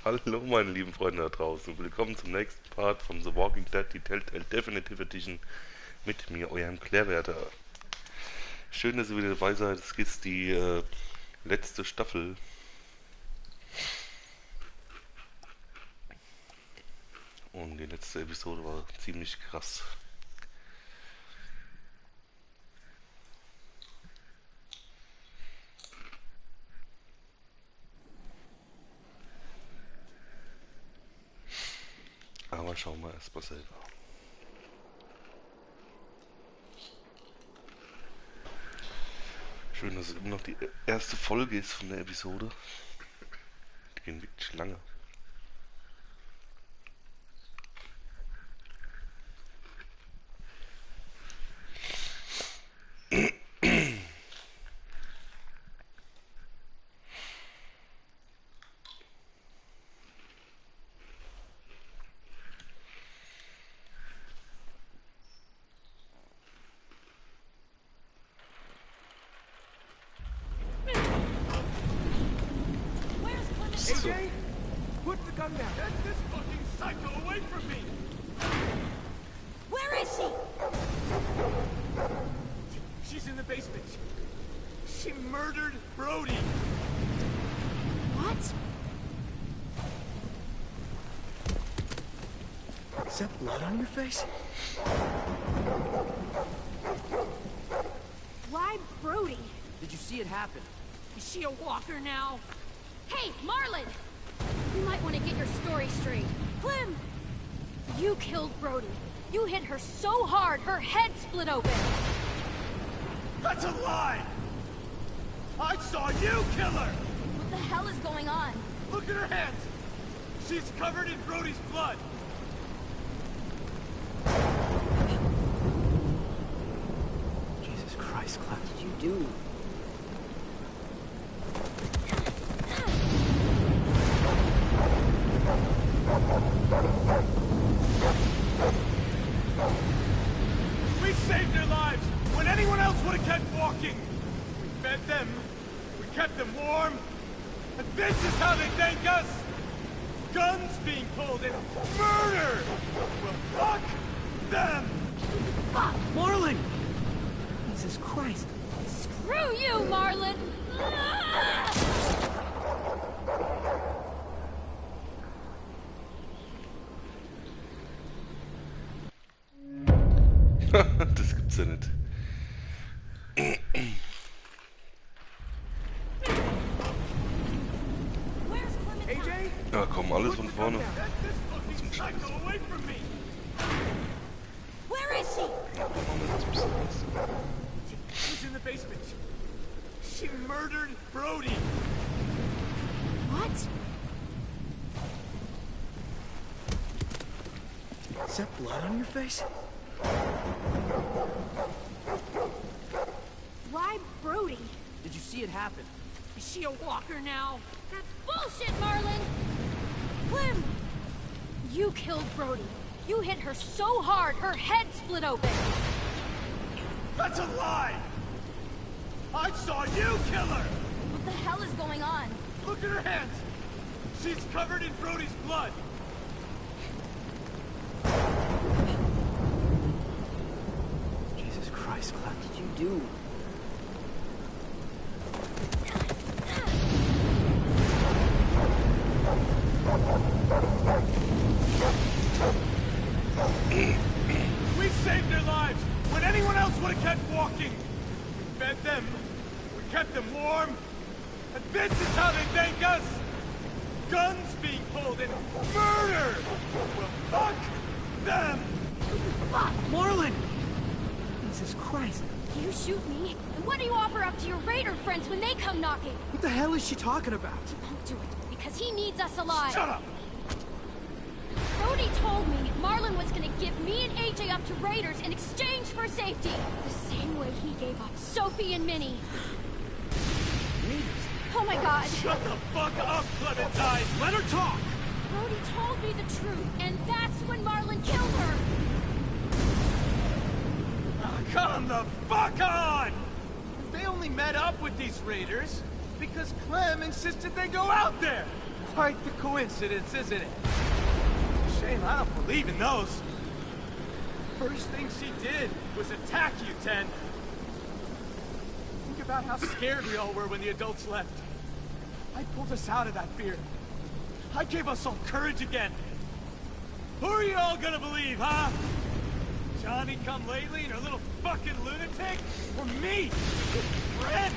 Hallo meine lieben Freunde da draußen, willkommen zum nächsten Part von The Walking Dead, die Telltale Definitive Edition mit mir, eurem Klaerwaerter. Schön, dass ihr wieder dabei seid, es ist die letzte Staffel. Und die letzte Episode war ziemlich krass. Aber schauen wir erst mal selber. Schön, dass es immer noch die erste Folge ist von der Episode. Die gehen wirklich lange. AJ, put the gun down. Get this fucking psycho away from me! Where is she? She's in the basement. She murdered Brody. What? Is that blood on your face? Why Brody? Did you see it happen? Is she a walker now? Hey, Marlon! You might want to get your story straight. Clem! You killed Brody. You hit her so hard, her head split open. That's a lie! I saw you kill her! What the hell is going on? Look at her hands! She's covered in Brody's blood! Jesus Christ, Klaus, what did you do? We saved their lives when anyone else would have kept walking! We fed them, we kept them warm, and this is how they thank us! Guns being pulled and murder! Well, fuck them! Fuck! Marlon! Jesus Christ. Screw you, Marlon! Das gibt's ja nicht. Where's Clementine? AJ, Ja komm, alles von put the gun vorne. down. Get this fucking psycho away from me! Where is she? Ja, machen wir jetzt ein bisschen Angst. She's in the basement. She murdered Brody. What? Is that blood on your face? Why Brody? Did you see it happen? Is she a walker now? That's bullshit, Marlon! Clem! You killed Brody. You hit her so hard, her head split open. That's a lie! I saw you kill her! What the hell is going on? Look at her hands! She's covered in Brody's blood! Jesus Christ, Klaus, what did you do? We saved their lives when anyone else would have kept walking! We fed them, we kept them warm, and this is how they thank us! Guns being pulled and murder! Well, fuck them! Fuck! Marlon! Jesus Christ. You shoot me, and what do you offer up to your raider friends when they come knocking? What the hell is she talking about? Don't do it, because he needs us alive. Shut up! Brody told me Marlon was gonna give me and AJ up to raiders in exchange for safety. The same way he gave up Sophie and Minnie. Oh my god. Shut the fuck up, Clementine! Let her talk! Brody told me the truth, and that's when Marlon killed her. Come the fuck on! They only met up with these raiders because Clem insisted they go out there! Quite the coincidence, isn't it? Shame I don't believe in those. First thing she did was attack you, Ten. Think about how scared we all were when the adults left. I pulled us out of that fear. I gave us all courage again. Who are you all gonna believe, huh? Johnny come lately and her little fucking lunatic? Or me? Brent?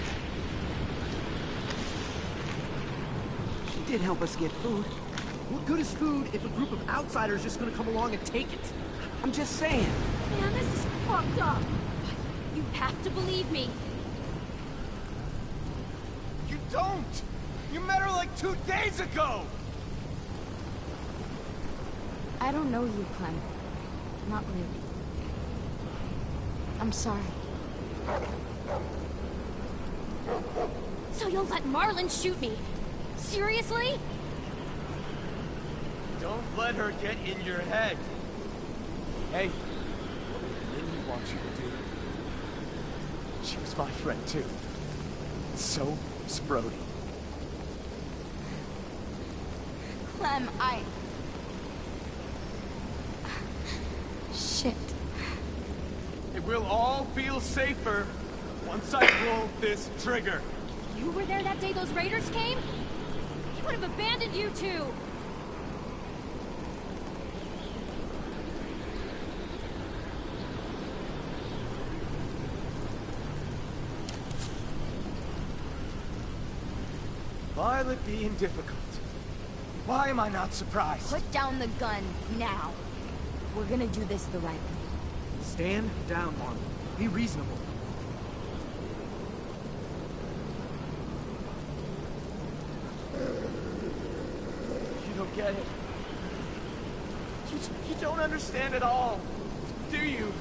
She did help us get food. What good is food if a group of outsiders just gonna come along and take it? I'm just saying. Man, this is fucked up. You have to believe me. You don't! You met her like 2 days ago! I don't know you, Clem. Not really. I'm sorry. So you'll let Marlon shoot me? Seriously? Don't let her get in your head. Hey, what Lindy wants you to do. She was my friend too. So was Brody. Clem, Shit. It will all feel safer once I pull this trigger. You were there that day those raiders came? He would have abandoned you two. Violet being difficult. Why am I not surprised? Put down the gun, now. We're gonna do this the right way. Stand down, Marlon. Be reasonable. You don't get it. You don't understand at all, do you?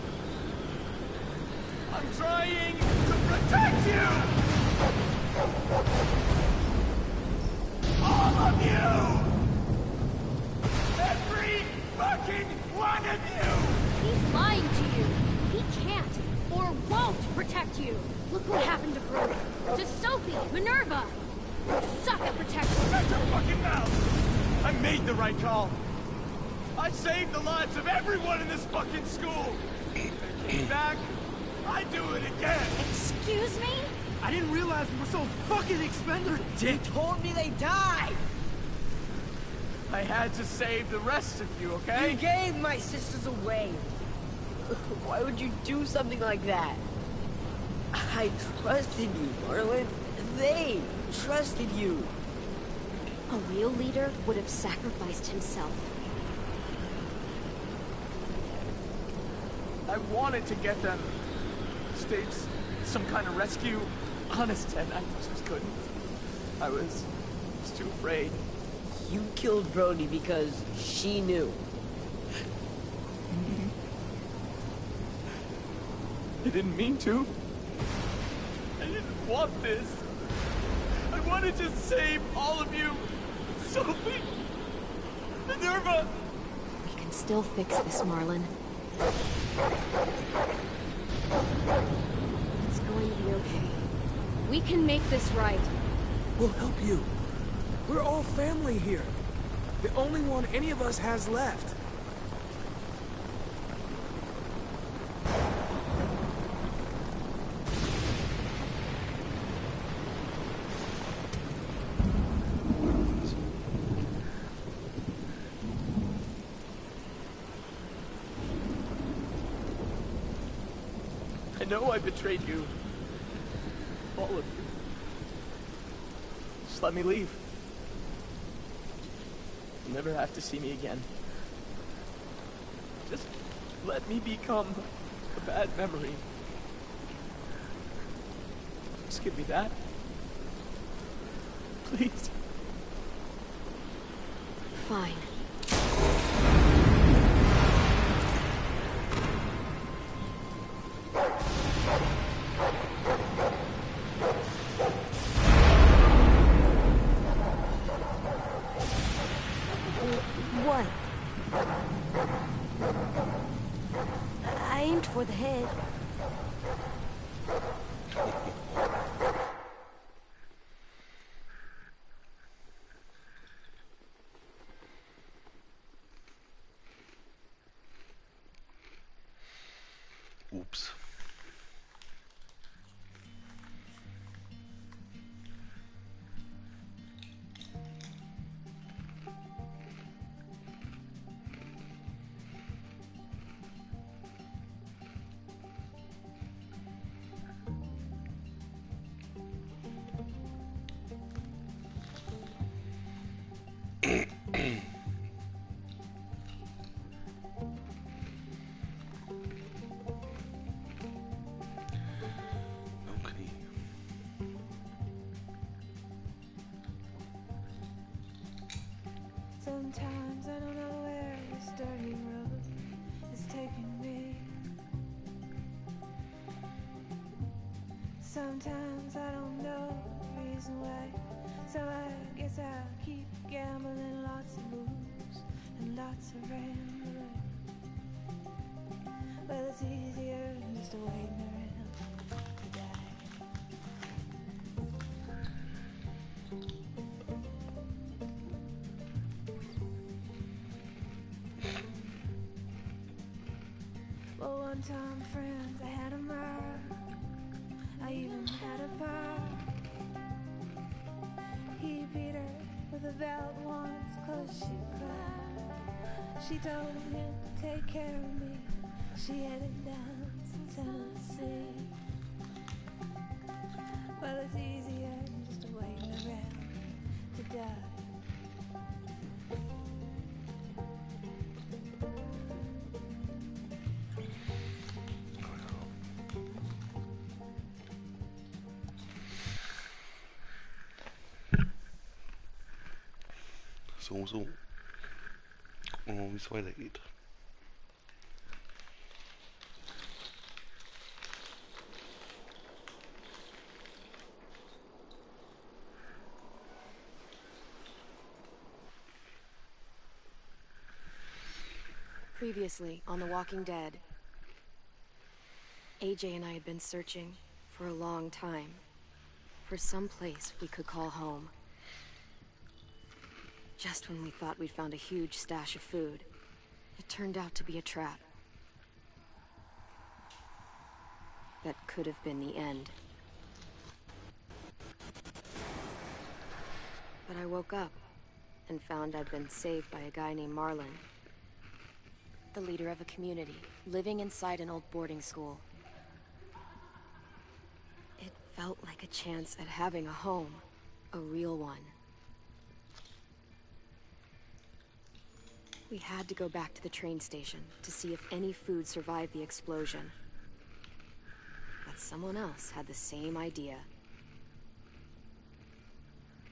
I'm trying to protect you! All of you! Every fucking one of you! He's lying to you. He can't, or won't protect you. Look what happened to Brody, to Sophie, Minerva. You suck at protection. Shut your fucking mouth! I made the right call. I saved the lives of everyone in this fucking school. If they came back, I'd do it again. Excuse me? I didn't realize we were so fucking expendable. You told me they died! I had to save the rest of you, okay? You gave my sisters away. Why would you do something like that? I trusted you, Marlon. They trusted you. A real leader would have sacrificed himself. I wanted to get them. Staged some kind of rescue. Honest, Ted, I just couldn't. I was too afraid. You killed Brody because she knew. I didn't mean to. I didn't want this. I wanted to save all of you. Sophie, Minerva. We can still fix this, Marlon. It's going to be okay. We can make this right. We'll help you. We're all family here. The only one any of us has left. I know I betrayed you. All of you. Just let me leave. You'll never have to see me again. Just let me become a bad memory. Just give me that. Please. Fine. What? I aimed for the head. Sometimes I don't know where this dirty road is taking me. Sometimes I don't know the reason why, so I guess I'll keep gambling. Lots of moves and lots of rambling. Well, it's easier than just waiting around to die. Well, one time, friends, I had a mark. I even had a pop. He beat her with a belt once, 'cause she cried. She told him to take care of me. She headed down to Tennessee. Well, it's easier than just waiting around to die. So. Gucken wir mal, wie es weitergeht. Previously on The Walking Dead, AJ and I had been searching for a long time for some place we could call home. Just when we thought we'd found a huge stash of food, it turned out to be a trap. That could have been the end. But I woke up and found I'd been saved by a guy named Marlon, the leader of a community, living inside an old boarding school. It felt like a chance at having a home, a real one. We had to go back to the train station to see if any food survived the explosion. But someone else had the same idea.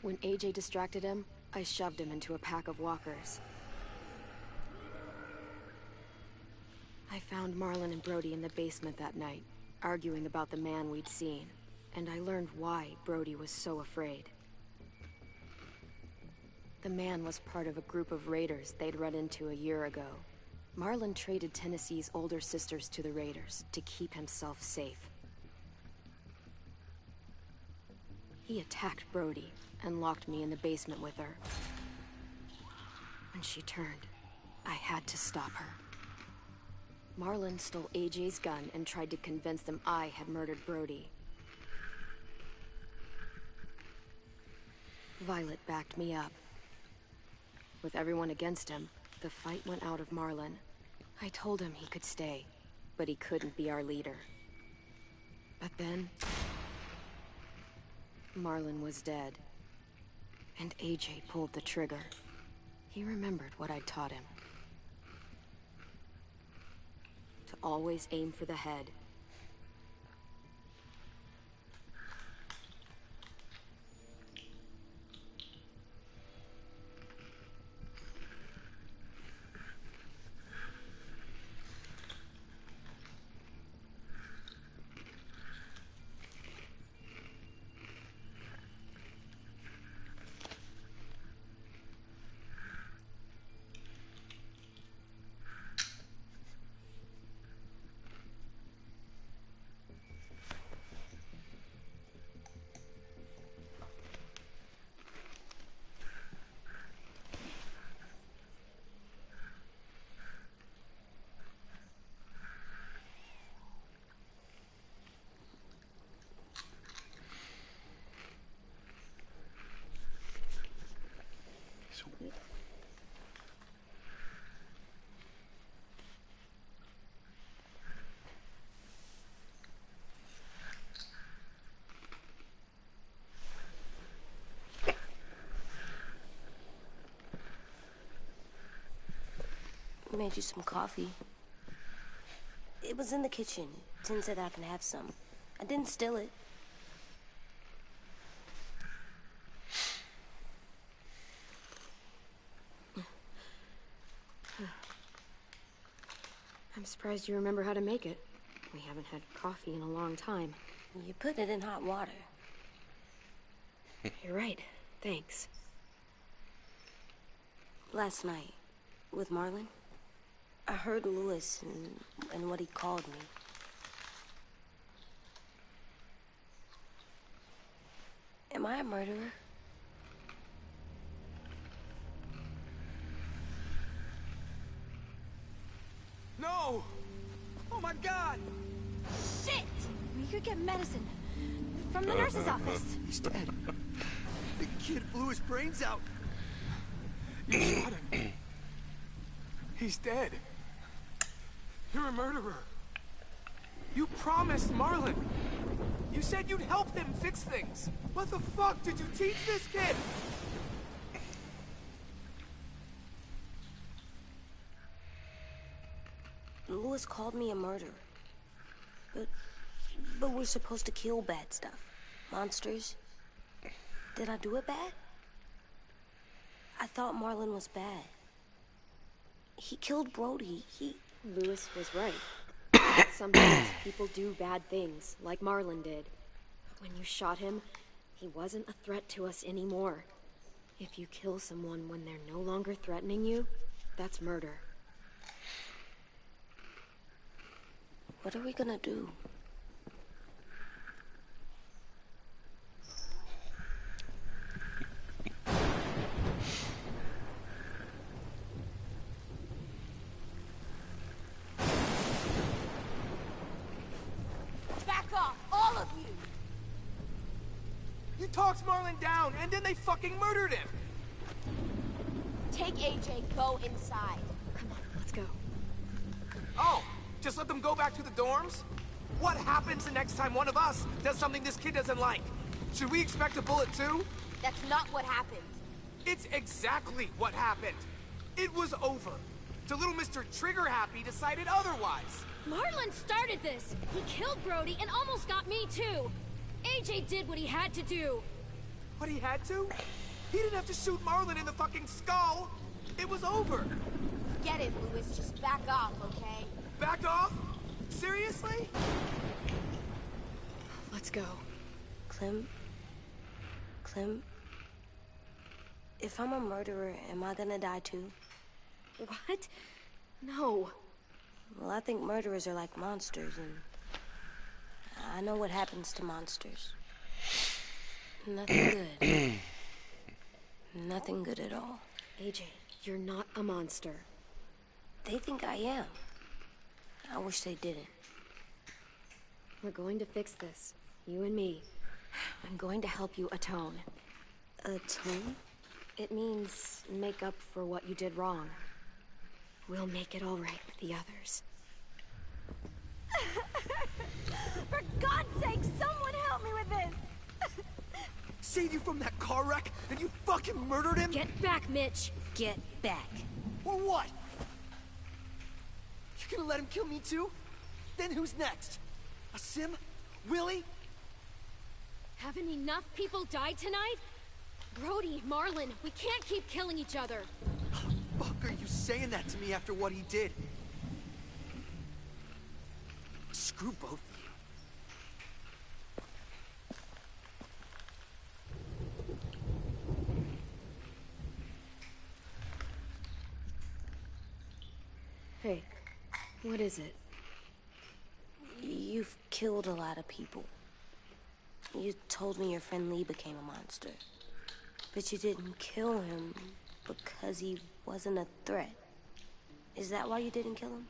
When AJ distracted him, I shoved him into a pack of walkers. I found Marlon and Brody in the basement that night, arguing about the man we'd seen, and I learned why Brody was so afraid. The man was part of a group of raiders they'd run into a year ago. Marlon traded Tennessee's older sisters to the raiders to keep himself safe. He attacked Brody and locked me in the basement with her. When she turned, I had to stop her. Marlon stole AJ's gun and tried to convince them I had murdered Brody. Violet backed me up. With everyone against him, the fight went out of Marlon. I told him he could stay, but he couldn't be our leader. But then, Marlon was dead, and AJ pulled the trigger. He remembered what I'd taught him. To always aim for the head. Made you some coffee. It was in the kitchen. Tin said I can have some. I didn't steal it. surprised you remember how to make it. We haven't had coffee in a long time. You put it in hot water. You're right. Thanks. Last night, with Marlon, I heard Lewis and what he called me. Am I a murderer? No! Oh my god! Shit! We could get medicine from the nurse's office. He's dead. The kid blew his brains out. You shot him. He's dead. You're a murderer. You promised Marlon. You said you'd help him fix things. What the fuck did you teach this kid? Lewis called me a murderer. But we're supposed to kill bad stuff. Monsters. Did I do it bad? I thought Marlon was bad. He killed Brody. Lewis was right. Sometimes people do bad things, like Marlon did. But when you shot him, he wasn't a threat to us anymore. If you kill someone when they're no longer threatening you, that's murder. What are we gonna do? Back off, all of you! You talked Marlon down, and then they fucking murdered him! Take AJ, go inside. Come on, let's go. Oh, just let them go back to the dorms? What happens the next time one of us does something this kid doesn't like? Should we expect a bullet too? That's not what happened. It's exactly what happened. It was over. The little Mr. Trigger Happy decided otherwise. Marlon started this. He killed Brody and almost got me too. AJ did what he had to do. What he had to? He didn't have to shoot Marlon in the fucking skull. It was over. Get it, Lewis. Just back off, okay? Back off? Seriously? Let's go. Clem, if I'm a murderer, am I gonna die too? What? No. Well, I think murderers are like monsters, and I know what happens to monsters. Nothing good. Nothing good at all. AJ, you're not a monster. They think I am. I wish they didn't. We're going to fix this. You and me. I'm going to help you atone. Atone? It means make up for what you did wrong. We'll make it all right with the others. For God's sake, someone help me with this! Saved you from that car wreck, and you fucking murdered him? Get back, Mitch! Get back. Or what? You gonna let him kill me too? Then who's next? A Sim? Willie? Haven't enough people died tonight? Brody, Marlon, we can't keep killing each other. Fuck are you saying that to me after what he did? Screw both of you. Hey, what is it? You've killed a lot of people. You told me your friend Lee became a monster. But you didn't kill him because he wasn't a threat. Is that why you didn't kill him?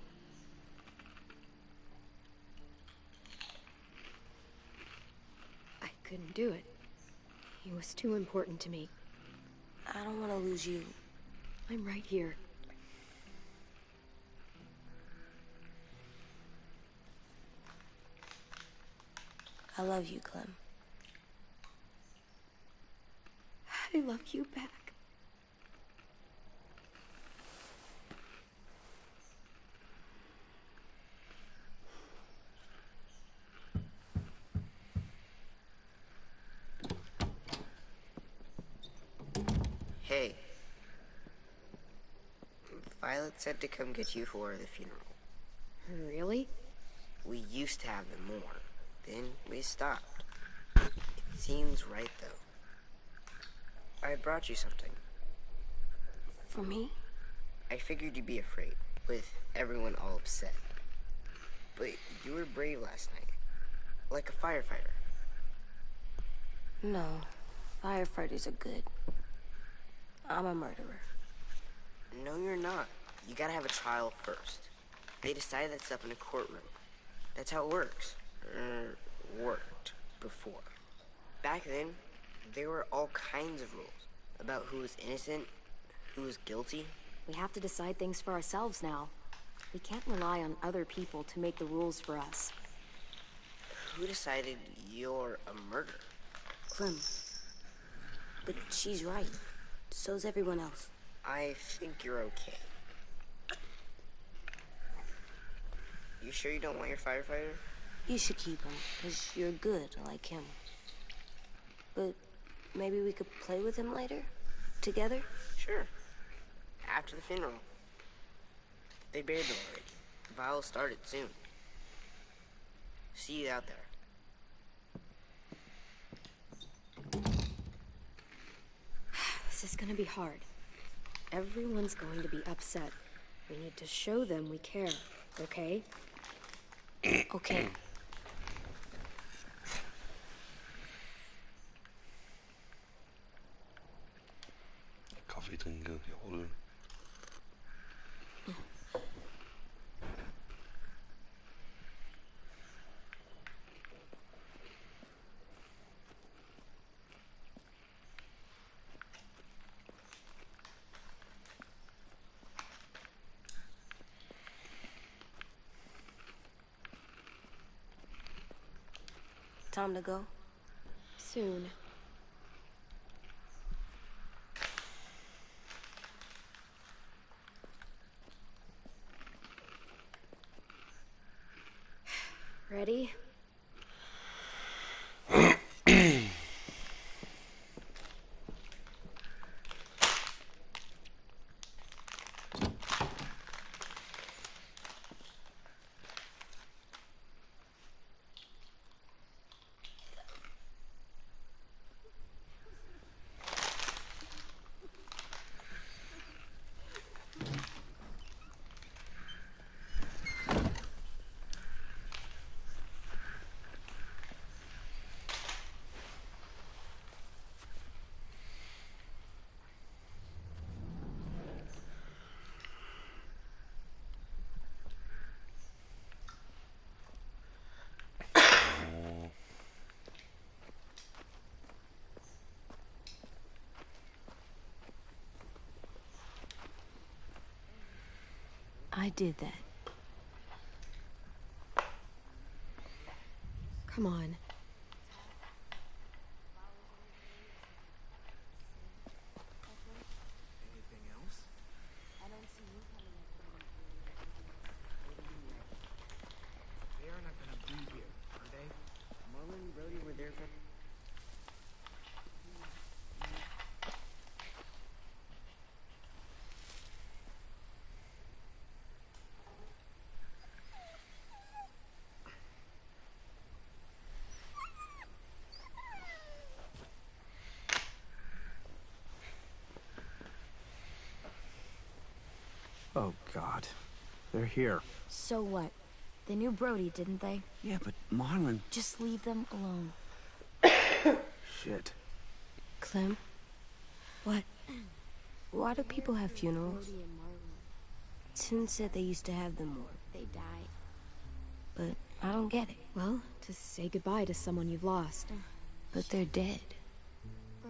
I couldn't do it. He was too important to me. I don't want to lose you. I'm right here. I love you, Clem. I love you back. Hey. Violet said to come get you for the funeral. Really? We used to have them more. Then we stopped. It seems right, though. I brought you something. For me? I figured you'd be afraid, with everyone all upset. But you were brave last night. Like a firefighter. No. Firefighters are good. I'm a murderer. No, you're not. You gotta have a trial first. They decide that stuff in a courtroom. That's how it works. Worked before. Back then, there were all kinds of rules about who was innocent, who was guilty. We have to decide things for ourselves now. We can't rely on other people to make the rules for us. Who decided you're a murderer? Clem. But she's right. So's everyone else. I think you're okay. You sure you don't want your firefighter? You should keep him, because you're good like him. But maybe we could play with him later? Together? Sure. After the funeral. They buried them already. The viol's started soon. See you out there. This is gonna be hard. Everyone's going to be upset. We need to show them we care, okay? Okay. Kaffee trinke, jawohl. Time to go? Soon. Ready? I did that. Come on. Anything else? They are not gonna be here, are they? Marlon and Brody were there for... Oh, God. They're here. So what? They knew Brody, didn't they? Yeah, but Marlon... Just leave them alone. Shit. Clem? What? Why do people have funerals? Tin said they used to have them more. They died. But I don't get it. Well, to say goodbye to someone you've lost. But they're dead.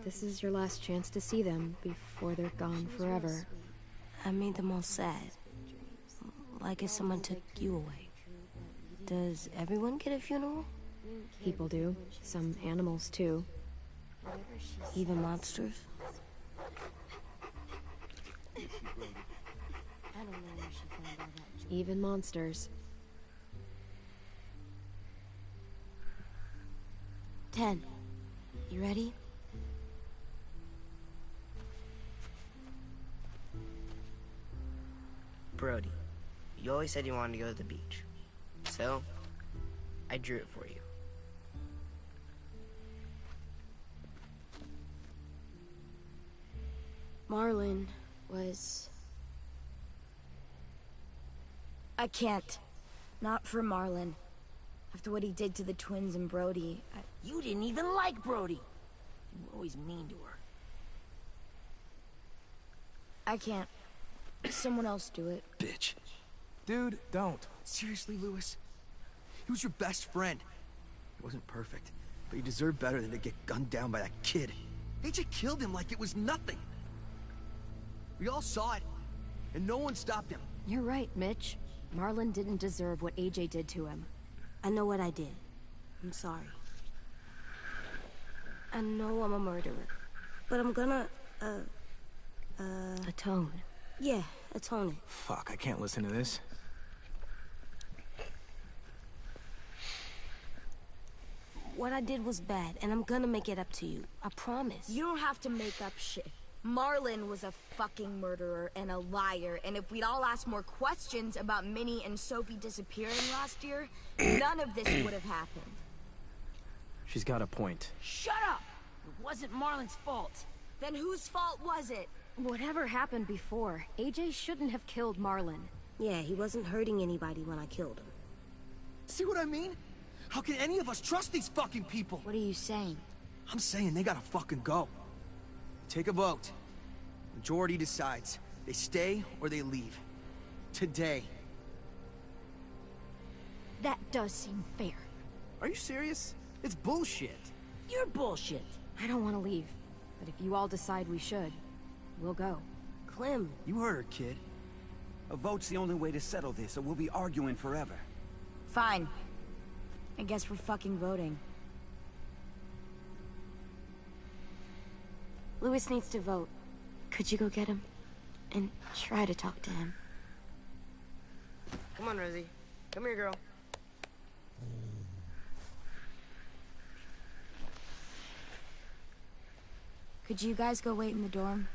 This is your last chance to see them before they're gone forever. I made them all sad. Like if someone took you away. Does everyone get a funeral? People do. Some animals, too. Even monsters? Even monsters. 10. You ready? Brody, you always said you wanted to go to the beach. So, I drew it for you. Marlon was... I can't. Not for Marlon. After what he did to the twins and Brody, You didn't even like Brody. You were always mean to her. I can't. Someone else do it. Bitch. Dude, don't. Seriously, Lewis? He was your best friend. He wasn't perfect, but he deserved better than to get gunned down by that kid. AJ killed him like it was nothing. We all saw it, and no one stopped him. You're right, Mitch. Marlon didn't deserve what AJ did to him. I know what I did. I'm sorry. I know I'm a murderer. But I'm gonna, Atone. yeah, atone it. Fuck, I can't listen to this. What I did was bad, and I'm gonna make it up to you. I promise. You don't have to make up shit. Marlon was a fucking murderer and a liar, and if we'd all asked more questions about Minnie and Sophie disappearing last year, none of this would have happened. She's got a point. Shut up! It wasn't Marlon's fault. Then whose fault was it? Whatever happened before, AJ shouldn't have killed Marlon. Yeah, he wasn't hurting anybody when I killed him. See what I mean? How can any of us trust these fucking people? What are you saying? I'm saying they gotta fucking go. Take a vote. Majority decides. They stay or they leave. Today. That does seem fair. Are you serious? It's bullshit. You're bullshit. I don't want to leave, but if you all decide we should, we'll go. Clem, You heard her, kid. A vote's the only way to settle this, or we'll be arguing forever. Fine. I guess we're fucking voting. Lewis needs to vote. Could you go get him? And try to talk to him. Come on, Rosie. Come here, girl. Could you guys go wait in the dorm?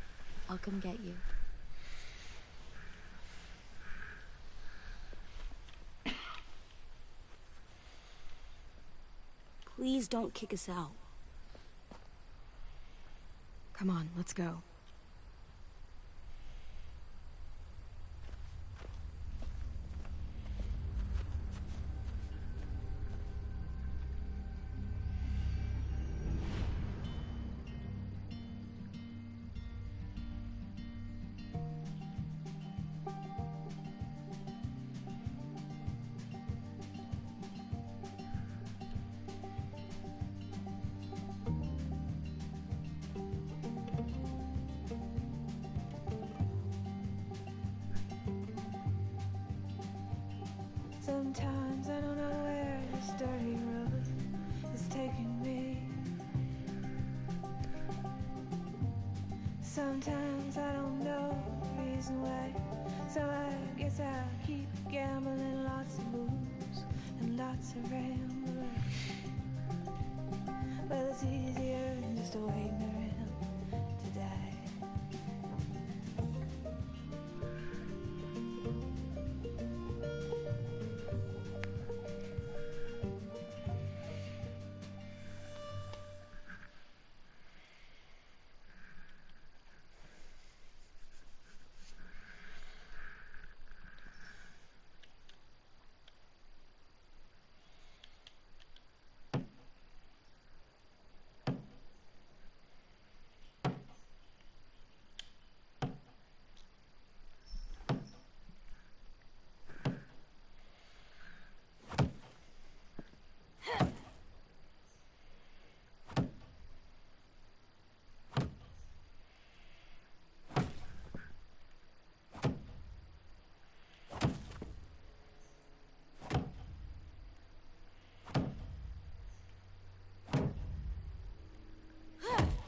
I'll come get you. please don't kick us out. Come on, let's go. Sometimes I don't know where this dirty road is taking me. Sometimes I don't know the reason why. So I guess I'll keep gambling, lots of moves and lots of rambling. Well, it's easier than just waiting around to die.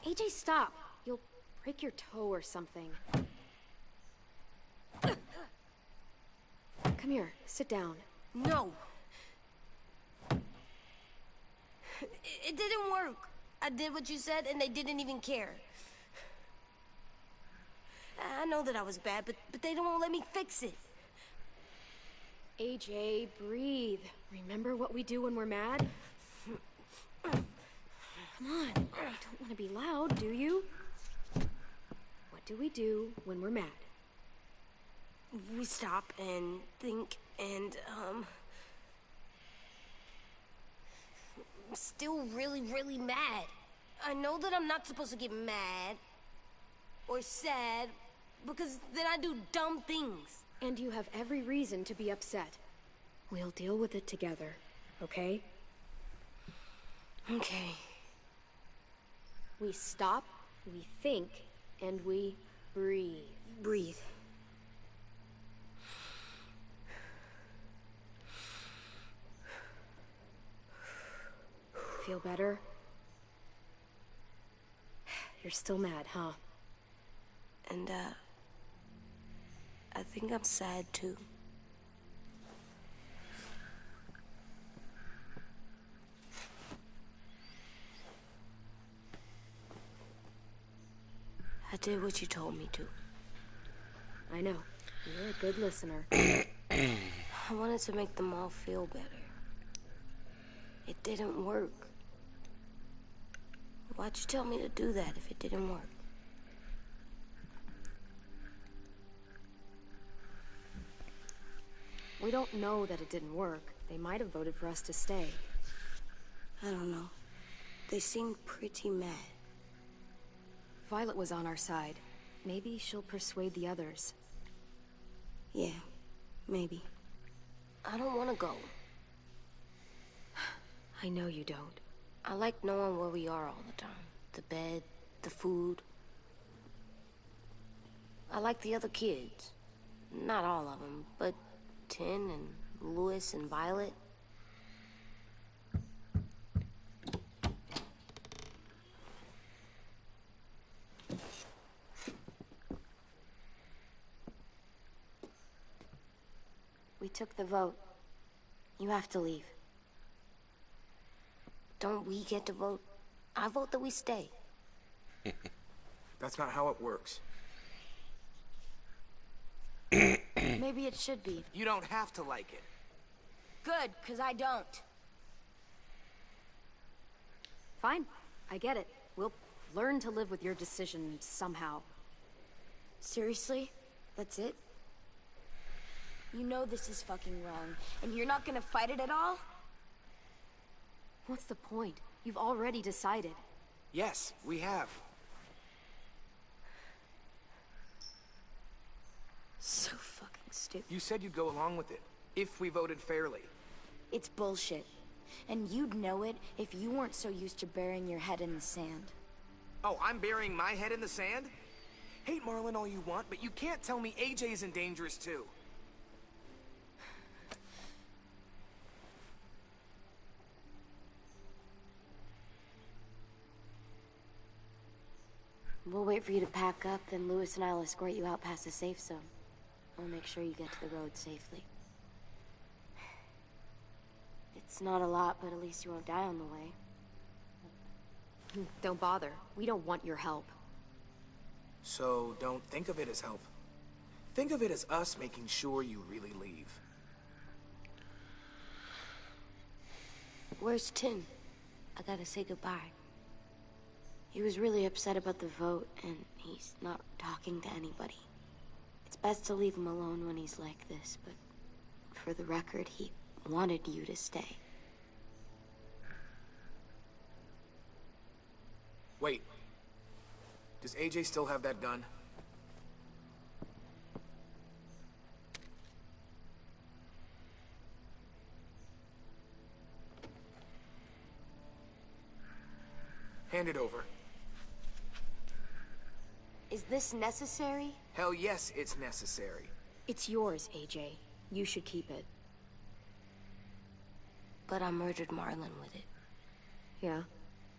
AJ, stop. You'll break your toe or something. Come here, sit down. No. It didn't work. I did what you said and they didn't even care. I know that I was bad, but they don't let me fix it. AJ, breathe. Remember what we do when we're mad? Come on, you don't want to be loud, do you? What do we do when we're mad? We stop and think and, I'm still really, really mad. I know that I'm not supposed to get mad or sad because then I do dumb things. And you have every reason to be upset. We'll deal with it together, okay? Okay. We stop, we think, and we breathe. Breathe. Feel better? You're still mad, huh? And, I think I'm sad, too. I did what you told me to. I know. You're a good listener. I wanted to make them all feel better. It didn't work. Why'd you tell me to do that if it didn't work? We don't know that it didn't work. They might have voted for us to stay. I don't know. They seemed pretty mad. Violet was on our side. Maybe she'll persuade the others. Yeah, maybe. I don't want to go. I know you don't. I like knowing where we are all the time. The bed, the food. I like the other kids. Not all of them, but Tin and Louis and Violet. We took the vote. You have to leave. Don't we get to vote? I vote that we stay. That's not how it works. Maybe it should be. You don't have to like it. Good, because I don't. Fine. I get it. We'll learn to live with your decision somehow. Seriously? That's it? You know this is fucking wrong, and you're not gonna fight it at all? What's the point? You've already decided. Yes, we have. So fucking stupid. You said you'd go along with it, if we voted fairly. It's bullshit. And you'd know it if you weren't so used to burying your head in the sand. Oh, I'm burying my head in the sand? Hate Marlon all you want, but you can't tell me AJ isn't dangerous too. We'll wait for you to pack up, then Louis and I'll escort you out past the safe zone. We'll make sure you get to the road safely. It's not a lot, but at least you won't die on the way. Don't bother. We don't want your help. So don't think of it as help. Think of it as us making sure you really leave. Where's Tin? I gotta say goodbye. He was really upset about the vote, and he's not talking to anybody. It's best to leave him alone when he's like this, but for the record, he wanted you to stay. Wait. Does AJ still have that gun? Hand it over. Is this necessary? Hell yes, it's necessary. It's yours, AJ. You should keep it. But I murdered Marlon with it. Yeah,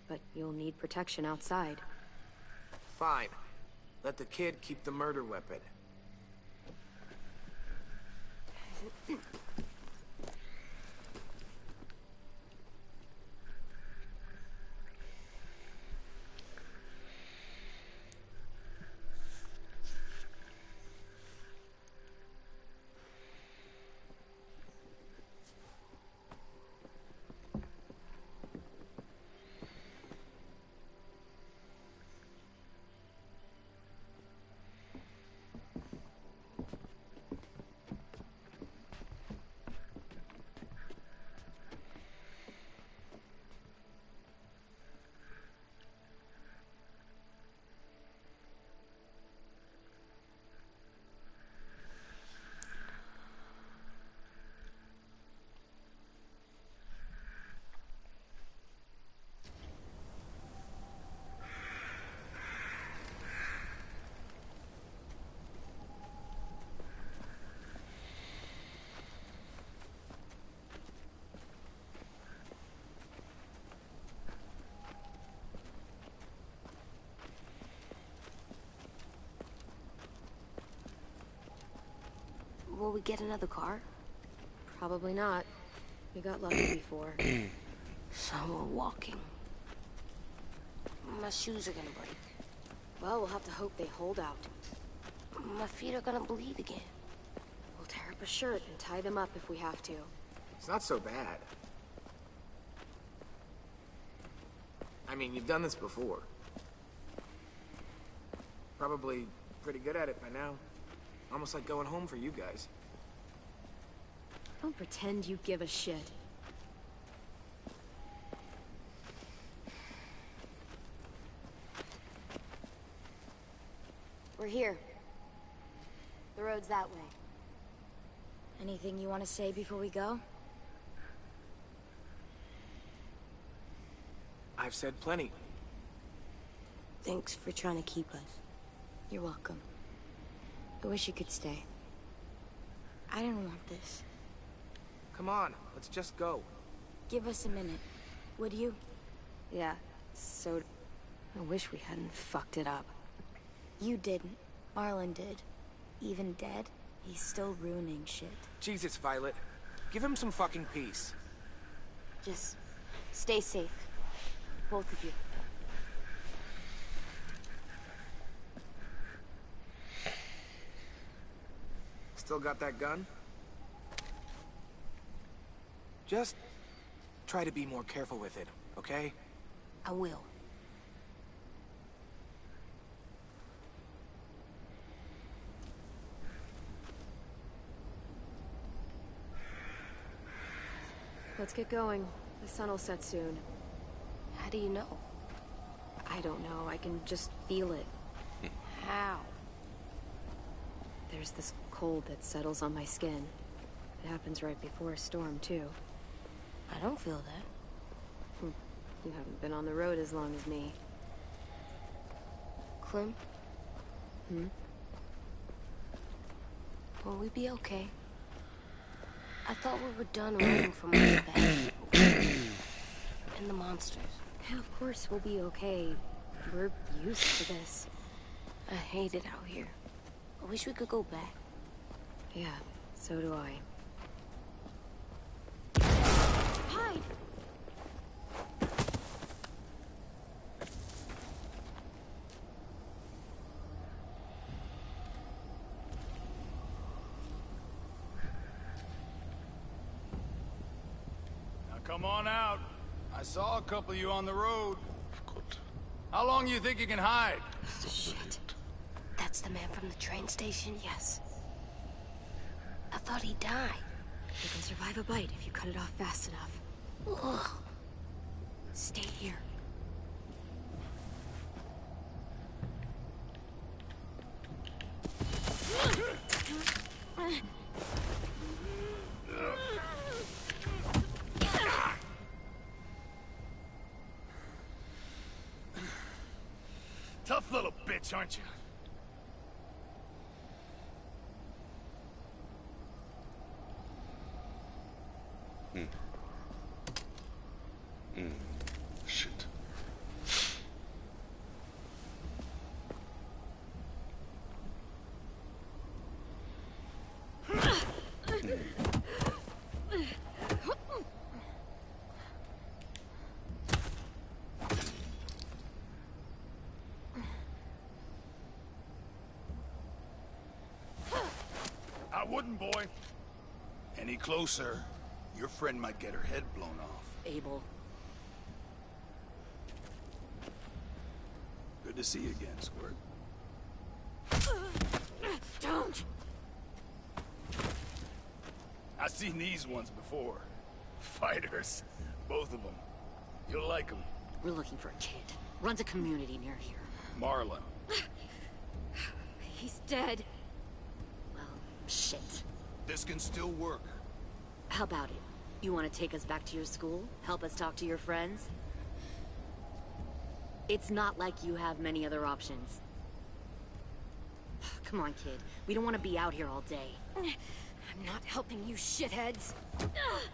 but you'll need protection outside. Fine. Let the kid keep the murder weapon. Will we get another car? Probably not. We got lucky before. So we're walking. My shoes are gonna break. Well, we'll have to hope they hold out. My feet are gonna bleed again. We'll tear up a shirt and tie them up if we have to. It's not so bad. I mean, you've done this before. Probably pretty good at it by now. Almost like going home for you guys. Don't pretend you give a shit. We're here. The road's that way. Anything you want to say before we go? I've said plenty. Thanks for trying to keep us. You're welcome. I wish you could stay. I didn't want this. Come on, let's just go. Give us a minute, would you? Yeah, so... I wish we hadn't fucked it up. You didn't. Marlon did. Even dead, he's still ruining shit. Jesus, Violet. Give him some fucking peace. Just stay safe. Both of you. Still got that gun? Just try to be more careful with it, okay? I will. Let's get going. The sun will set soon. How do you know? I don't know. I can just feel it. How? There's this cold that settles on my skin. It happens right before a storm, too. I don't feel that. You haven't been on the road as long as me. Clem? Will we be okay? I thought we were done running from all the bad people. And the monsters. Yeah, of course we'll be okay. We're used to this. I hate it out here. I wish we could go back. Yeah, so do I. Hide! Now come on out. I saw a couple of you on the road. How long do you think you can hide? Shit. That's the man from the train station? Yes. I thought he died. You can survive a bite if you cut it off fast enough. Ugh. Stay here. Tough little bitch, aren't you? Shit. I wouldn't, boy. Any closer, your friend might get her head blown off. Abel. Good to see you again, Squirt. Don't! I've seen these ones before. Fighters. Both of them. You'll like them. We're looking for a kid. Runs a community near here. Marlon. He's dead. Well, shit. This can still work. How about it? You want to take us back to your school? Help us talk to your friends? It's not like you have many other options. Come on, kid. We don't want to be out here all day. I'm not helping you shitheads. Don't!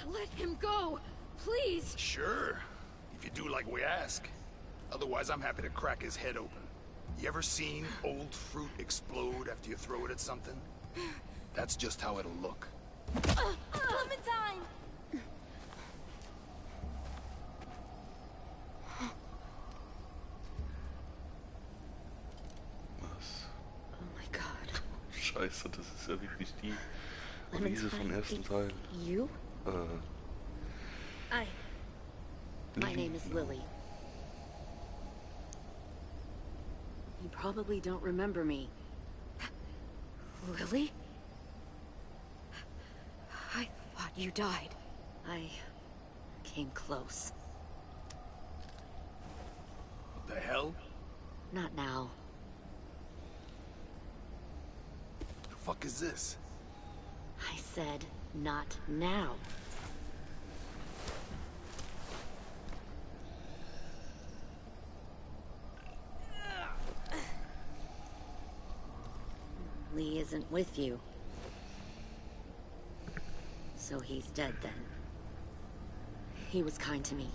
Let him go, please. Sure. If you do like we ask. Otherwise, I'm happy to crack his head open. You ever seen old fruit explode after you throw it at something? That's just how it'll look. Clementine! Scheiße, das ist ja wirklich die Luise vom ersten Teil. You? My name is Lily. You probably don't remember me. Lily? I thought you died. I came close. What the hell? Not now. The fuck is this? I said, not now. Lee isn't with you. So he's dead then. He was kind to me,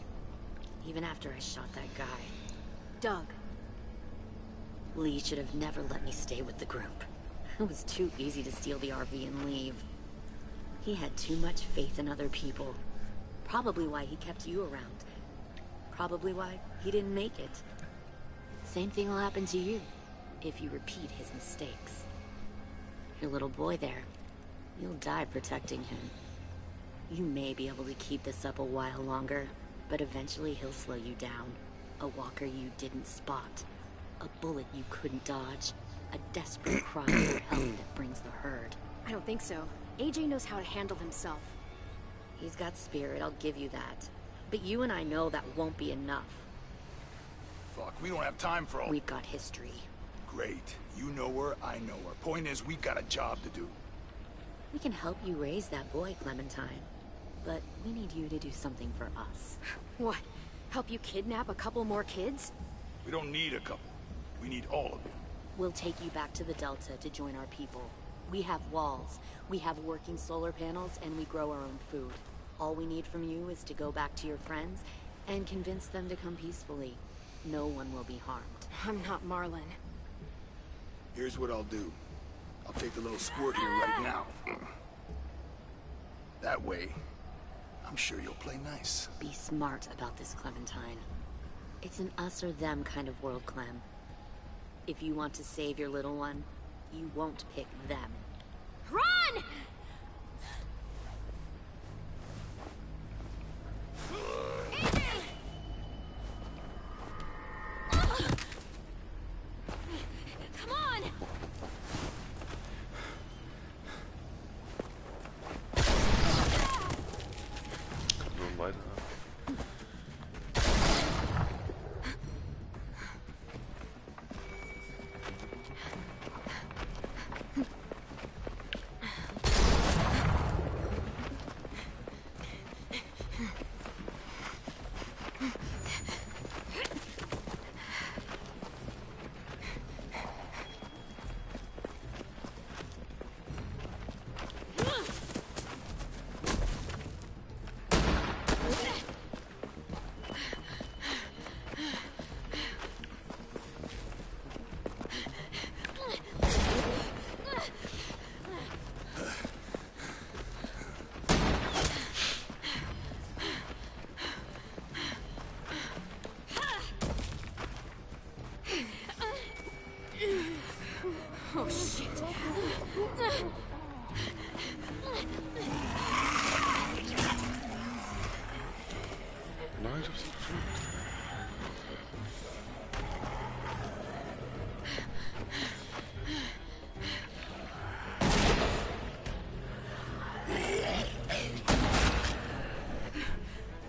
even after I shot that guy. Doug. Lee should have never let me stay with the group. It was too easy to steal the RV and leave. He had too much faith in other people. Probably why he kept you around. Probably why he didn't make it. Same thing will happen to you, if you repeat his mistakes. Your little boy there, you'll die protecting him. You may be able to keep this up a while longer, but eventually he'll slow you down. A walker you didn't spot. A bullet you couldn't dodge. A desperate cry for help that brings the herd. I don't think so. AJ knows how to handle himself. He's got spirit, I'll give you that. But you and I know that won't be enough. Fuck, we don't have time for all... We've got history. Great. You know her, I know her. Point is, we've got a job to do. We can help you raise that boy, Clementine. But we need you to do something for us. What? Help you kidnap a couple more kids? We don't need a couple. We need all of you. We'll take you back to the Delta to join our people. We have walls, we have working solar panels, and we grow our own food. All we need from you is to go back to your friends and convince them to come peacefully. No one will be harmed. I'm not Marlon. Here's what I'll do. I'll take the little squirt here right now. That way, I'm sure you'll play nice. Be smart about this, Clementine. It's an us or them kind of world, Clem. If you want to save your little one, you won't pick them. Run! Come on! Nur weiter. Oh, shit. Nein, das ist gut.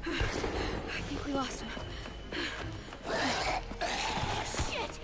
I think we lost him. Shit!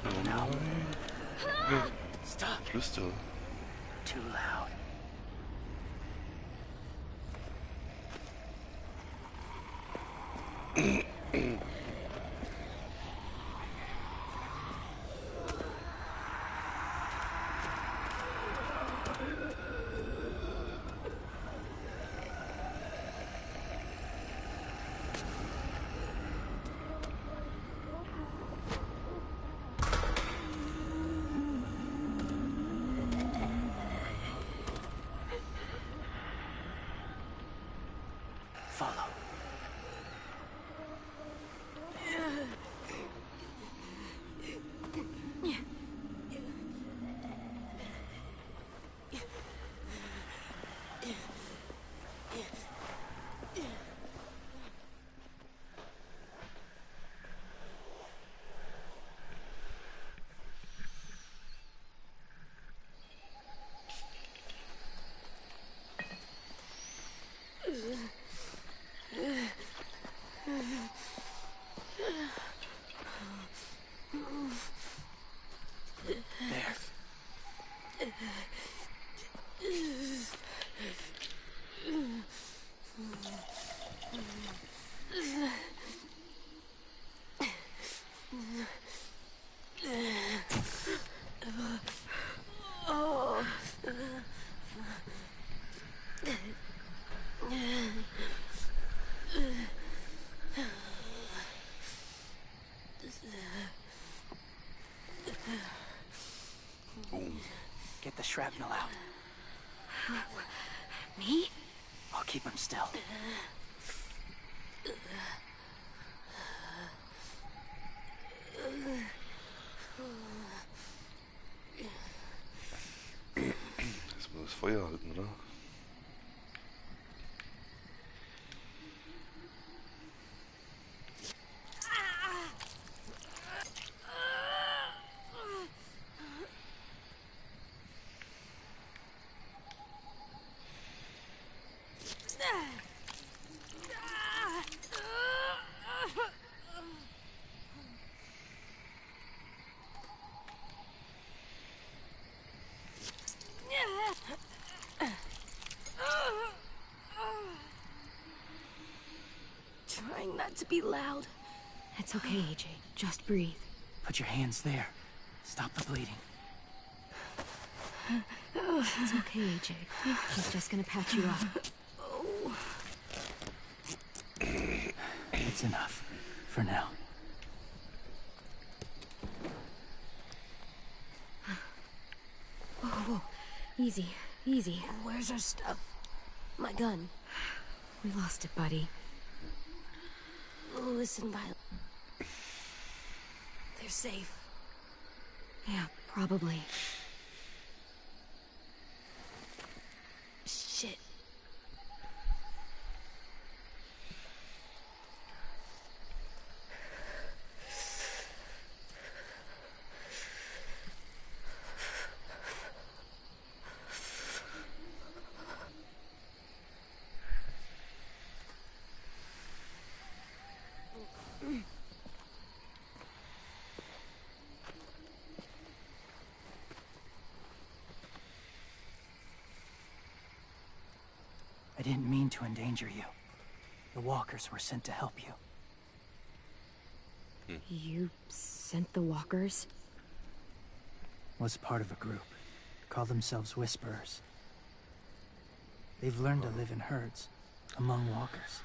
Oh nein. Stop. Flüster. Too loud. Follow. Get the shrapnel out. Me? I'll keep him still. Jetzt muss das Feuer halten, oder? Trying not to be loud. It's okay, AJ. Just breathe. Put your hands there. Stop the bleeding. It's okay, AJ. He's just gonna patch you up. Oh. It's enough. For now. Whoa, whoa. Easy, easy. Where's our stuff? My gun. We lost it, buddy. Listen, Violet. They're safe. Yeah, probably. Shit. I didn't mean to endanger you. The walkers were sent to help you. You sent the walkers? Was part of a group. Call themselves Whisperers. They've learned to live in herds, among walkers.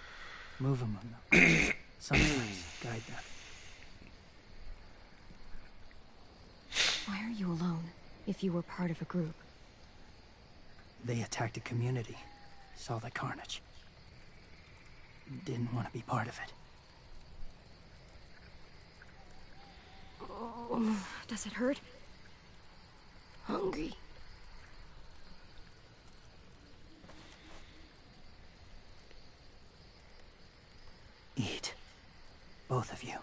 Move among them. Sometimes guide them. Why are you alone, if you were part of a group? They attacked a community. Saw the carnage. Didn't want to be part of it. Oh, does it hurt? Hungry. Eat. Both of you.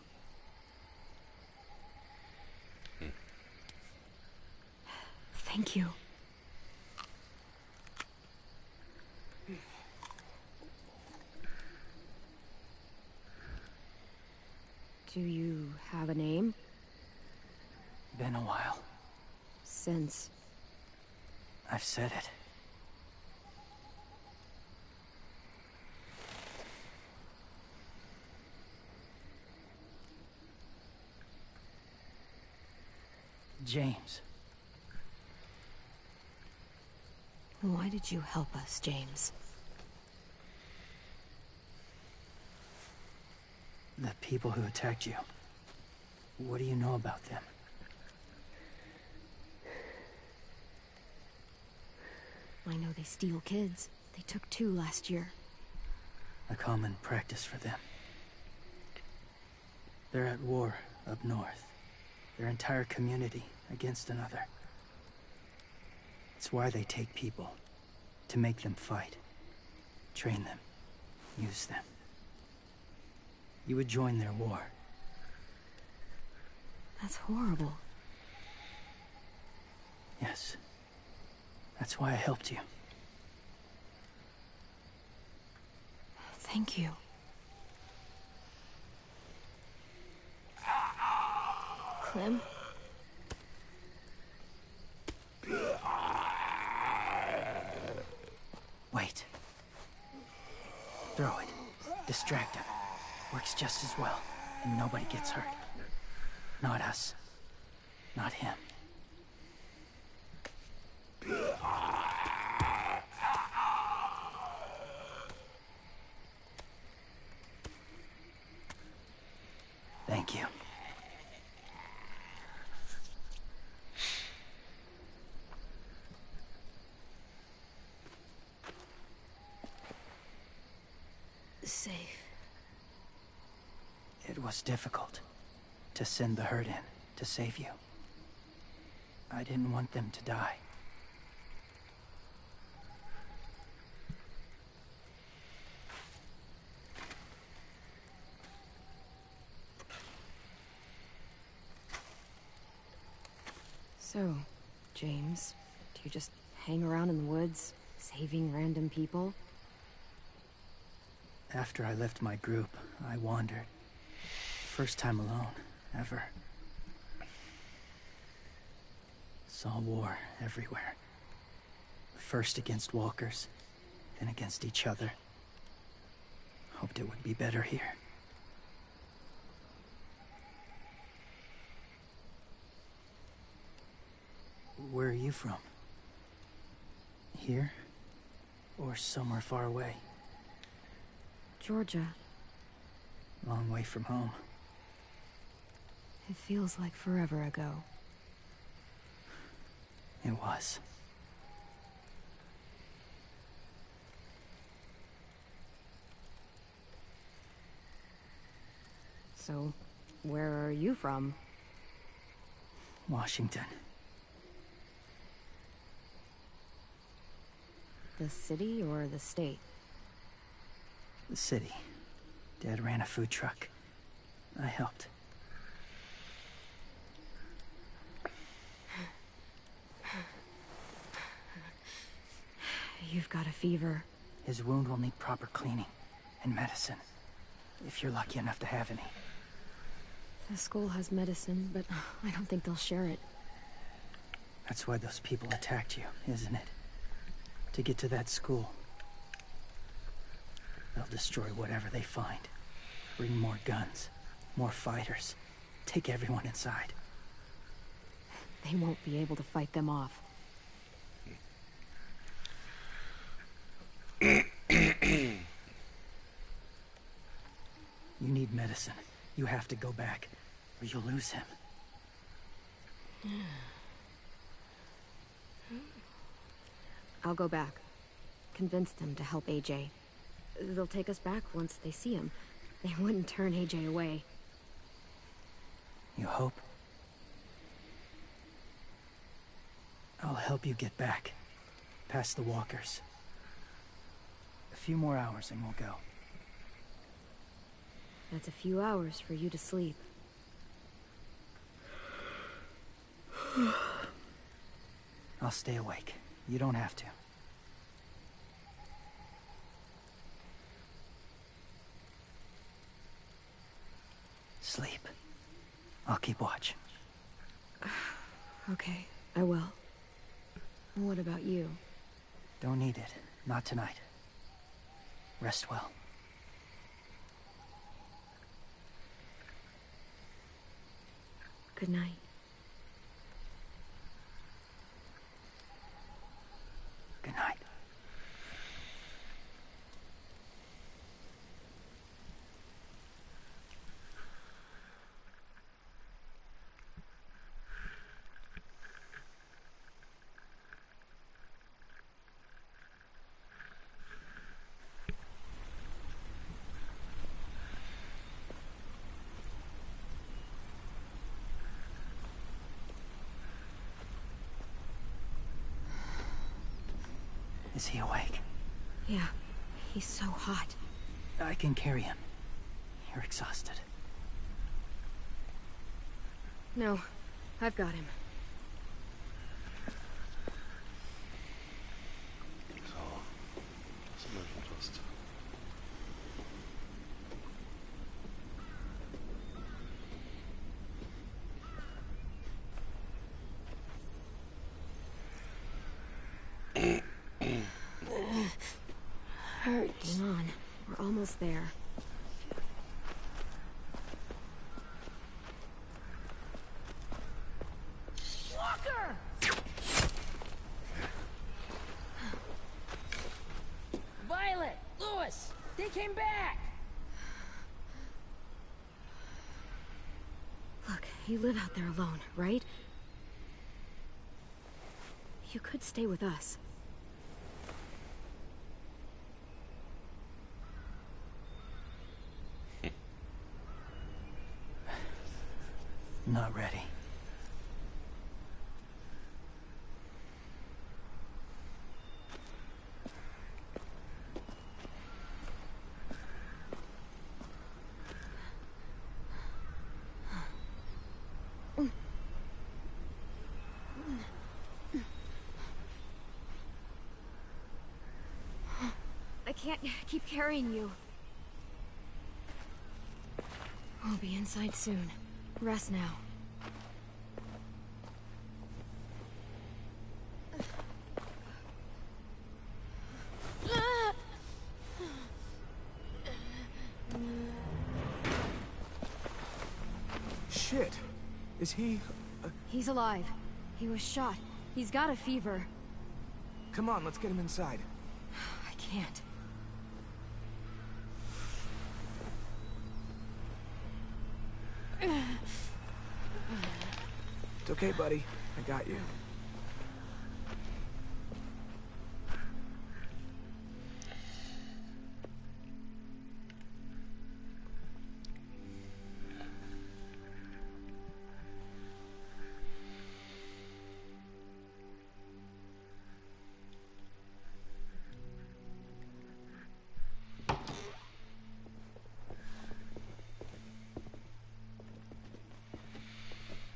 Thank you. Do you have a name? Been a while. Since... I've said it. James. Why did you help us, James? The people who attacked you. What do you know about them? I know they steal kids. They took 2 last year. A common practice for them. They're at war up north. Their entire community against another. It's why they take people. To make them fight. Train them. Use them. You would join their war. That's horrible. Yes. That's why I helped you. Thank you. Clem? Wait. Throw it. Distract him. Works just as well, and nobody gets hurt. Not us. Not him. Thank you. Safe. It was difficult to send the herd in to save you. I didn't want them to die. So, James, do you just hang around in the woods, saving random people? After I left my group, I wandered. First time alone, ever. Saw war everywhere. First against walkers, then against each other. Hoped it would be better here. Where are you from? Here? Or somewhere far away? Georgia. Long way from home. It feels like forever ago. It was. So, where are you from? Washington. The city or the state? The city. Dad ran a food truck. I helped. You've got a fever. His wound will need proper cleaning and medicine. If you're lucky enough to have any. The school has medicine, but I don't think they'll share it. That's why those people attacked you, isn't it? To get to that school. They'll destroy whatever they find. Bring more guns, more fighters. Take everyone inside. They won't be able to fight them off. You need medicine. You have to go back, or you'll lose him. I'll go back. Convince them to help AJ. They'll take us back once they see him. They wouldn't turn AJ away. You hope? I'll help you get back. Past the walkers. A few more hours and we'll go. That's a few hours for you to sleep. I'll stay awake. You don't have to. Sleep. I'll keep watch. Okay, I will. What about you? Don't need it. Not tonight. Rest well. Good night. Good night. Is he awake? Yeah, he's so hot. I can carry him. You're exhausted. No, I've got him. So, das sind wir schon fast. Hurts. Hang on, we're almost there. Walker! Violet! Lewis! They came back! Look, you live out there alone, right? You could stay with us. Not ready. I can't keep carrying you. We'll be inside soon. Rest now. Shit. Is he... He's alive. He was shot. He's got a fever. Come on, let's get him inside. I can't. It's okay, buddy. I got you.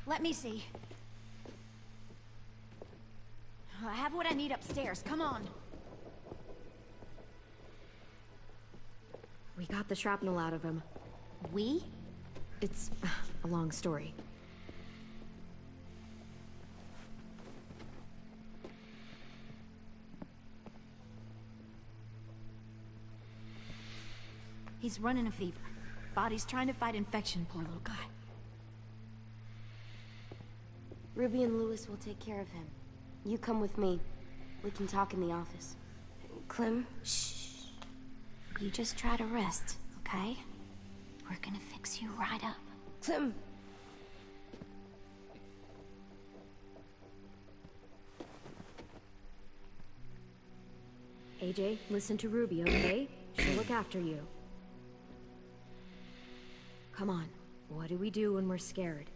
Let me see. I have what I need upstairs. Come on. We got the shrapnel out of him. We? It's a long story. He's running a fever. Body's trying to fight infection, poor little guy. Ruby and Lewis will take care of him. You come with me. We can talk in the office. Clem? Shh. You just try to rest, okay? We're gonna fix you right up. Clem! AJ, listen to Ruby, okay? She'll look after you. Come on. What do we do when we're scared?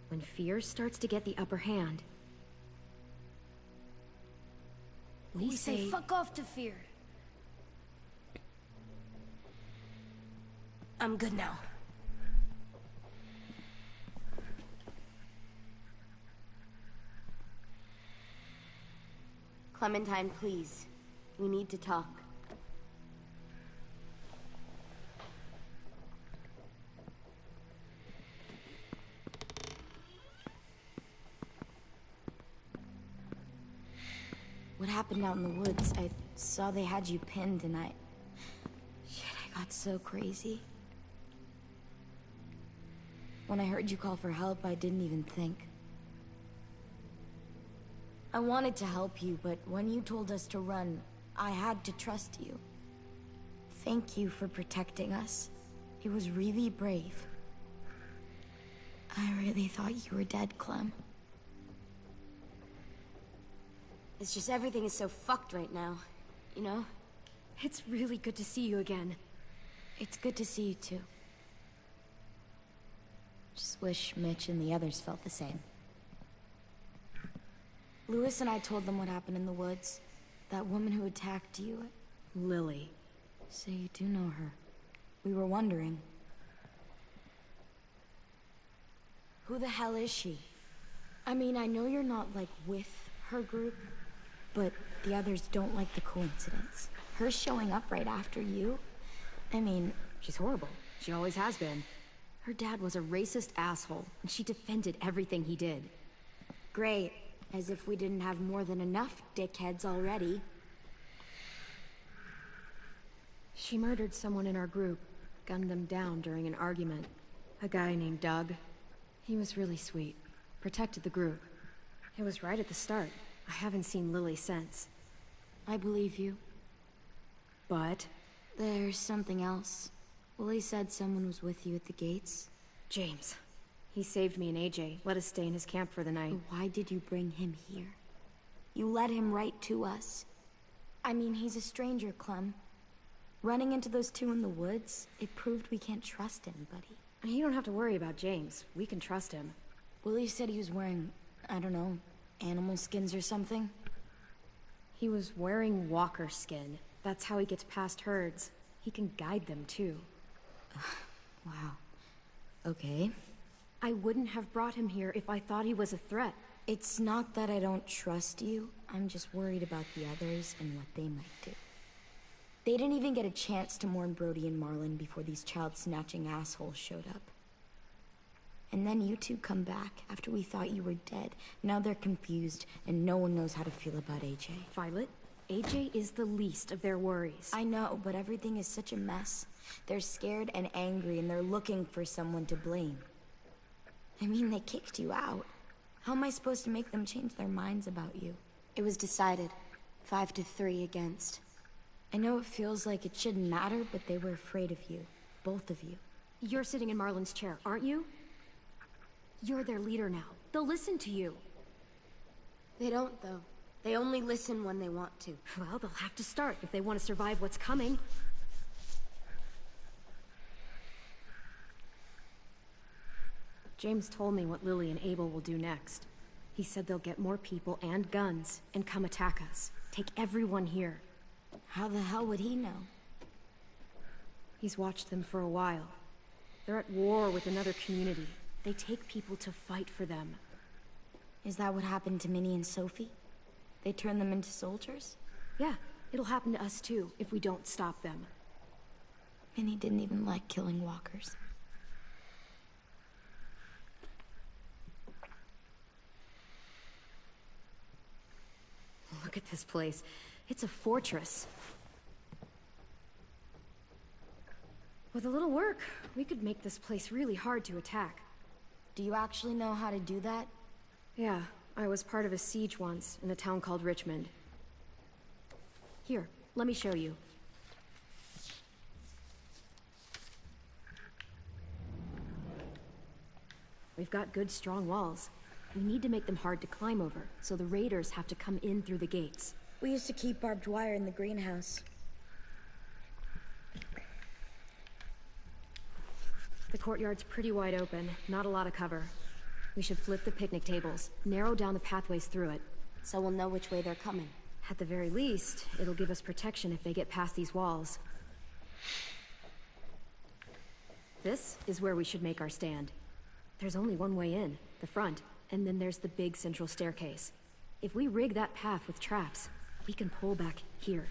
When fear starts to get the upper hand, we say fuck off to fear. I'm good now. Clementine, please. We need to talk. What happened out in the woods? I saw they had you pinned and Shit, I got so crazy. When I heard you call for help, I didn't even think. I wanted to help you, but when you told us to run, I had to trust you. Thank you for protecting us. It was really brave. I really thought you were dead, Clem. It's just everything is so fucked right now, you know? It's really good to see you again. It's good to see you too. Just wish Mitch and the others felt the same. Lewis and I told them what happened in the woods. That woman who attacked you. Lily. So you do know her. We were wondering. Who the hell is she? I mean, I know you're not, like, with her group, but the others don't like the coincidence. Her showing up right after you? I mean... She's horrible. She always has been. Her dad was a racist asshole, and she defended everything he did. Great. As if we didn't have more than enough dickheads already. She murdered someone in our group, gunned them down during an argument. A guy named Doug. He was really sweet. Protected the group. It was right at the start. I haven't seen Lily since. I believe you. But? There's something else. Willie said someone was with you at the gates. James. He saved me and AJ, let us stay in his camp for the night. But why did you bring him here? You led him right to us. I mean, he's a stranger, Clem. Running into those two in the woods, it proved we can't trust anybody. You don't have to worry about James. We can trust him. Willie said he was wearing, I don't know, animal skins or something? He was wearing walker skin. That's how he gets past herds. He can guide them, too. Wow. Okay. I wouldn't have brought him here if I thought he was a threat. It's not that I don't trust you. I'm just worried about the others and what they might do. They didn't even get a chance to mourn Brody and Marlon before these child-snatching assholes showed up. And then you two come back after we thought you were dead. Now they're confused, and no one knows how to feel about AJ. Violet, AJ is the least of their worries. I know, but everything is such a mess. They're scared and angry, and they're looking for someone to blame. I mean, they kicked you out. How am I supposed to make them change their minds about you? It was decided. 5-3 against. I know it feels like it shouldn't matter, but they were afraid of you. Both of you. You're sitting in Marlon's chair, aren't you? You're their leader now. They'll listen to you. They don't, though. They only listen when they want to. Well, they'll have to start if they want to survive what's coming. James told me what Lily and Abel will do next. He said they'll get more people and guns and come attack us. Take everyone here. How the hell would he know? He's watched them for a while. They're at war with another community. They take people to fight for them. Is that what happened to Minnie and Sophie? They turn them into soldiers? Yeah, it'll happen to us too, if we don't stop them. Minnie didn't even like killing walkers. Look at this place. It's a fortress. With a little work, we could make this place really hard to attack. Do you actually know how to do that? Yeah, I was part of a siege once in a town called Richmond. Here, let me show you. We've got good, strong walls. We need to make them hard to climb over, so the raiders have to come in through the gates. We used to keep barbed wire in the greenhouse. The courtyard's pretty wide open, not a lot of cover. We should flip the picnic tables, narrow down the pathways through it. So we'll know which way they're coming. At the very least, it'll give us protection if they get past these walls. This is where we should make our stand. There's only one way in, the front, and then there's the big central staircase. If we rig that path with traps, we can pull back here.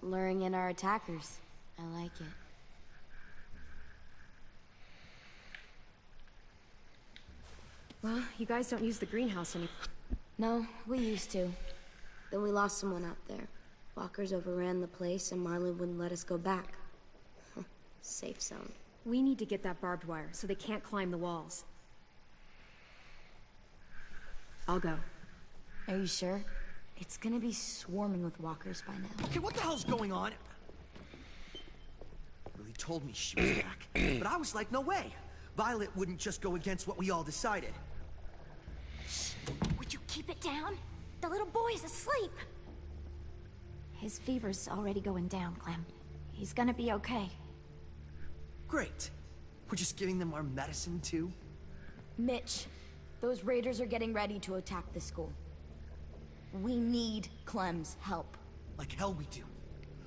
Luring in our attackers. I like it. Well, you guys don't use the greenhouse anymore. No, we used to. Then we lost someone out there. Walkers overran the place and Marlon wouldn't let us go back. Safe zone. We need to get that barbed wire so they can't climb the walls. I'll go. Are you sure? It's gonna be swarming with walkers by now. Okay, what the hell's going on? Lily told me she was back, but I was like, no way. Violet wouldn't just go against what we all decided. Would you keep it down? The little boy's asleep. His fever's already going down, Clem. He's gonna be okay. Great. We're just giving them our medicine, too? Mitch, those raiders are getting ready to attack the school. We need Clem's help. Like hell we do.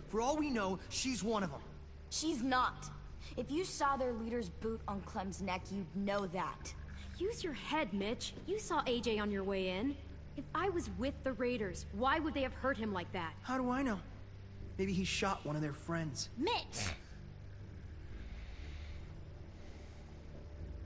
For all we know, she's one of them. She's not. If you saw their leader's boot on Clem's neck, you'd know that. Use your head, Mitch. You saw AJ on your way in. If I was with the raiders, why would they have hurt him like that? How do I know? Maybe he shot one of their friends. Mitch!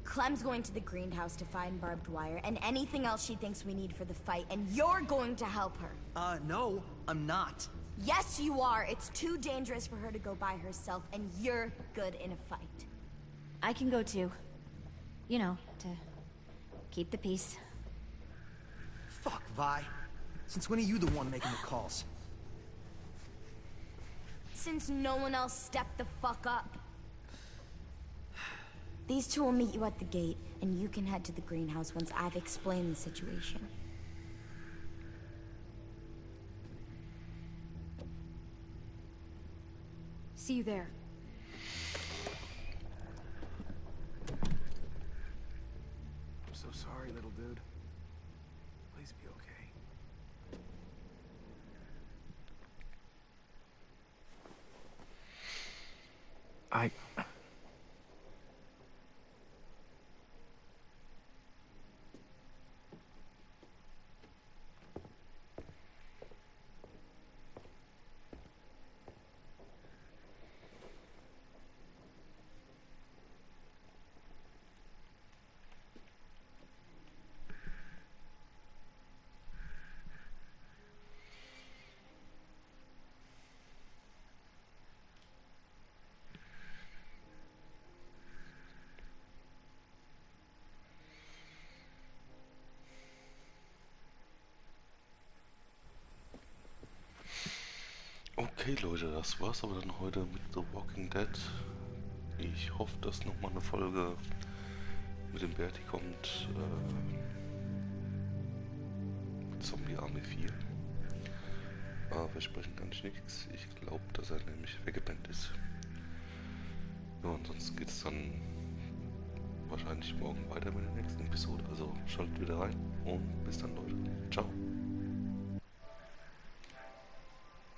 Clem's going to the greenhouse to find barbed wire and anything else she thinks we need for the fight, and you're going to help her. No, I'm not. Yes, you are. It's too dangerous for her to go by herself, and you're good in a fight. I can go too. You know, to keep the peace. Fuck, Vi. Since when are you the one making the calls? Since no one else stepped the fuck up. These two will meet you at the gate, and you can head to the greenhouse once I've explained the situation. See you there. I'm so sorry, little dude. Please be okay. Okay Leute, das war's aber dann heute mit The Walking Dead. Ich hoffe, dass nochmal eine Folge mit dem Bertie kommt. Mit Zombie Army 4. Aber versprechen kann ich nichts. Ich glaube, dass er nämlich weggepennt ist. Ja, ansonsten geht es dann wahrscheinlich morgen weiter mit der nächsten Episode. Also schaltet wieder rein und bis dann Leute. Ciao.